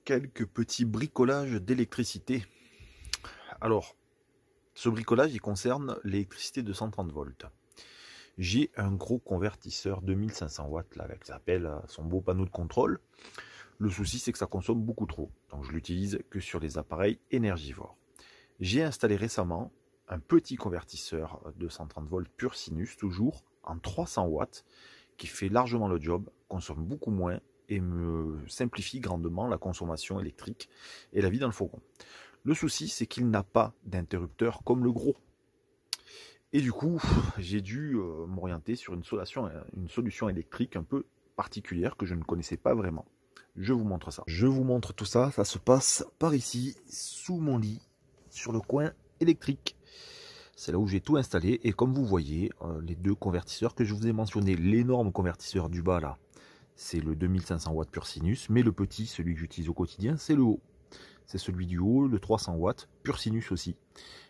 quelques petits bricolages d'électricité. Alors, ce bricolage, il concerne l'électricité de 130 volts. J'ai un gros convertisseur 2500 watts, là, avec s'appelle son beau panneau de contrôle. Le souci, c'est que ça consomme beaucoup trop. Donc, je l'utilise que sur les appareils énergivores. J'ai installé récemment un petit convertisseur de 130 volts pur sinus, toujours en 300 watts, qui fait largement le job, consomme beaucoup moins et me simplifie grandement la consommation électrique et la vie dans le fourgon. Le souci, c'est qu'il n'a pas d'interrupteur comme le gros. Et du coup, j'ai dû m'orienter sur une solution électrique un peu particulière que je ne connaissais pas vraiment. Je vous montre ça. Je vous montre tout ça. Ça se passe par ici, sous mon lit, sur le coin électrique. C'est là où j'ai tout installé. Et comme vous voyez, les deux convertisseurs que je vous ai mentionnés, l'énorme convertisseur du bas là, c'est le 2500 watts pur sinus. Mais le petit, celui que j'utilise au quotidien, c'est le haut. C'est celui du haut, le 300 watts, pur sinus aussi.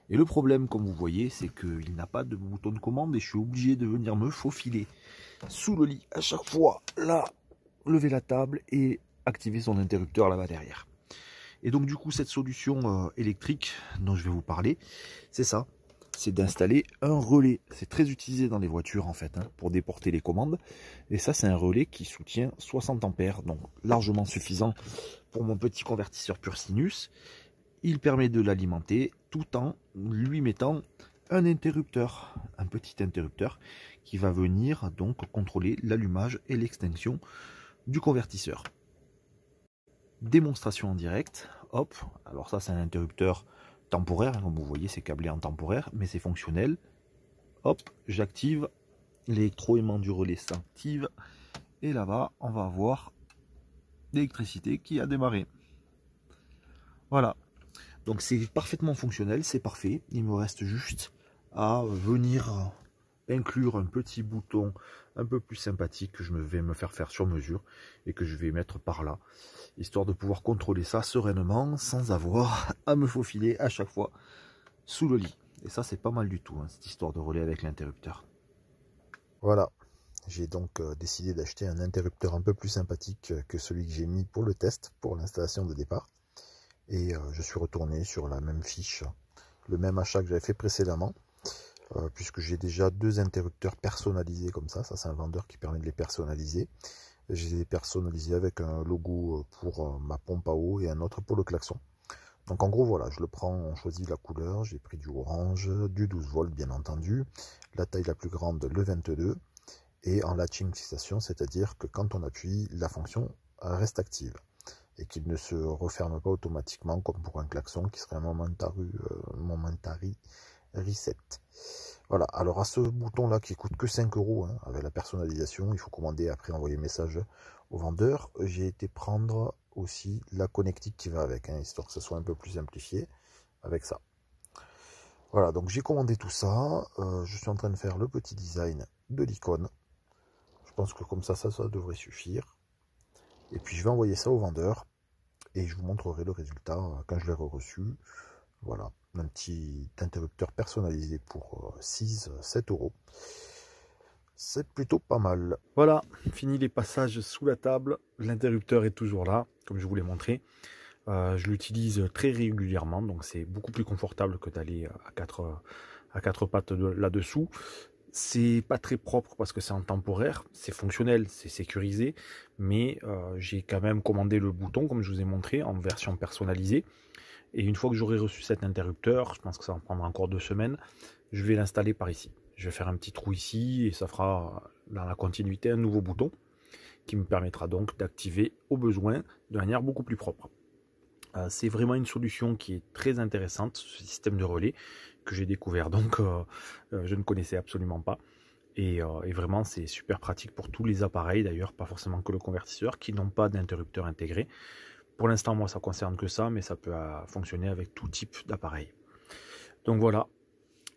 Et le problème, comme vous voyez, c'est qu'il n'a pas de bouton de commande et je suis obligé de venir me faufiler sous le lit à chaque fois, là, lever la table et activer son interrupteur là-bas derrière. Et donc du coup, cette solution électrique dont je vais vous parler, c'est ça, c'est d'installer un relais. C'est très utilisé dans les voitures en fait, hein, pour déporter les commandes. Et ça, c'est un relais qui soutient 60 ampères, donc largement suffisant pour mon petit convertisseur pur sinus. Il permet de l'alimenter tout en lui mettant un interrupteur, un petit interrupteur qui va venir donc contrôler l'allumage et l'extinction du convertisseur. Démonstration en direct, hop, alors ça c'est un interrupteur temporaire, comme vous voyez c'est câblé en temporaire, mais c'est fonctionnel. Hop, j'active, l'électroaimant du relais s'active, et là-bas on va avoir l'électricité qui a démarré. Voilà. Donc c'est parfaitement fonctionnel, c'est parfait. Il me reste juste à venir inclure un petit bouton un peu plus sympathique que je vais me faire sur mesure et que je vais mettre par là, histoire de pouvoir contrôler ça sereinement sans avoir à me faufiler à chaque fois sous le lit. Et ça c'est pas mal du tout, hein, cette histoire de relais avec l'interrupteur. Voilà, j'ai donc décidé d'acheter un interrupteur un peu plus sympathique que celui que j'ai mis pour le test, pour l'installation de départ. Et je suis retourné sur la même fiche, le même achat que j'avais fait précédemment, puisque j'ai déjà deux interrupteurs personnalisés comme ça. Ça c'est un vendeur qui permet de les personnaliser. Je les ai personnalisés avec un logo pour ma pompe à eau et un autre pour le klaxon. Donc en gros voilà, je le prends, on choisit la couleur, j'ai pris du orange, du 12 volts bien entendu, la taille la plus grande le 22, et en latching fixation, c'est-à-dire que quand on appuie, la fonction reste active et qu'il ne se referme pas automatiquement comme pour un klaxon qui serait un momentary reset. Voilà, alors à ce bouton là qui coûte que 5 €, hein, avec la personnalisation, il faut commander après envoyer message au vendeur. J'ai été prendre aussi la connectique qui va avec, hein, histoire que ce soit un peu plus simplifié avec ça. Voilà, donc j'ai commandé tout ça, je suis en train de faire le petit design de l'icône. Je pense que comme ça devrait suffire. Et puis je vais envoyer ça au vendeur et je vous montrerai le résultat quand je l'aurai reçu. Voilà, un petit interrupteur personnalisé pour 6-7 €. C'est plutôt pas mal. Voilà, fini les passages sous la table. L'interrupteur est toujours là, comme je vous l'ai montré. Je l'utilise très régulièrement, donc c'est beaucoup plus confortable que d'aller à quatre pattes là-dessous. C'est pas très propre parce que c'est en temporaire, c'est fonctionnel, c'est sécurisé, mais j'ai quand même commandé le bouton comme je vous ai montré en version personnalisée. Et une fois que j'aurai reçu cet interrupteur, je pense que ça va prendre encore 2 semaines, je vais l'installer par ici. Je vais faire un petit trou ici et ça fera dans la continuité un nouveau bouton qui me permettra donc d'activer au besoin de manière beaucoup plus propre. C'est vraiment une solution qui est très intéressante, ce système de relais que j'ai découvert, donc je ne connaissais absolument pas. Et vraiment c'est super pratique pour tous les appareils d'ailleurs, pas forcément que le convertisseur, qui n'ont pas d'interrupteur intégré. Pour l'instant moi ça concerne que ça, mais ça peut fonctionner avec tout type d'appareil. Donc voilà,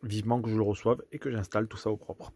vivement que je le reçoive et que j'installe tout ça au propre.